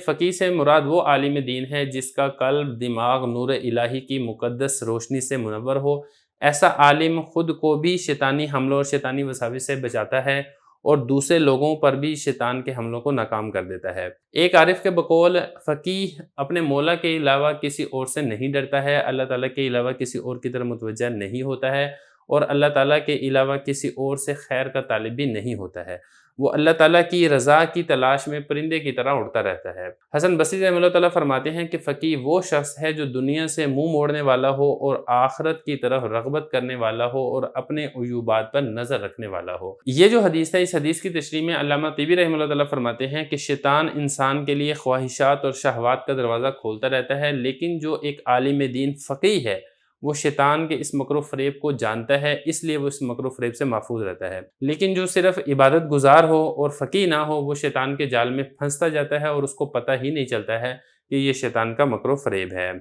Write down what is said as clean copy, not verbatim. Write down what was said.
فقیہ سے مراد وہ عالم دین ہے جس کا قلب دماغ نور الہی کی مقدس روشنی سے منور ہو۔ ایسا عالم خود کو بھی شیطانی حملوں اور شیطانی وساوس سے بچاتا ہے اور دوسرے لوگوں پر بھی شیطان کے حملوں کو ناکام کر دیتا ہے۔ ایک عارف کے بقول فقیہ اپنے مولا کے علاوہ کسی اور سے نہیں ڈرتا ہے، اللہ تعالیٰ کے علاوہ کسی اور کی طرف متوجہ نہیں ہوتا ہے اور اللہ تعالیٰ کے علاوہ کسی اور سے خیر کا طالب بھی نہیں ہوتا ہے۔ وہ اللہ تعالیٰ کی رضا کی تلاش میں پرندے کی طرح اڑتا رہتا ہے۔ حسن بصری رحمہ اللہ تعالیٰ فرماتے ہیں کہ فقیہ وہ شخص ہے جو دنیا سے منہ موڑنے والا ہو اور آخرت کی طرف رغبت کرنے والا ہو اور اپنے عیوبات پر نظر رکھنے والا ہو۔ یہ جو حدیث ہے، اس حدیث کی تشریح میں علامہ طیبی رحمہ اللہ تعالیٰ فرماتے ہیں کہ شیطان انسان کے لیے خواہشات اور شہوات کا دروازہ کھولتا رہتا ہے، لیکن جو ایک عالم دین فقیہ ہے وہ شیطان کے اس مکر و فریب کو جانتا ہے، اس لیے وہ اس مکر و فریب سے محفوظ رہتا ہے۔ لیکن جو صرف عبادت گزار ہو اور فقیہ نہ ہو، وہ شیطان کے جال میں پھنستا جاتا ہے اور اس کو پتہ ہی نہیں چلتا ہے کہ یہ شیطان کا مکر و فریب ہے۔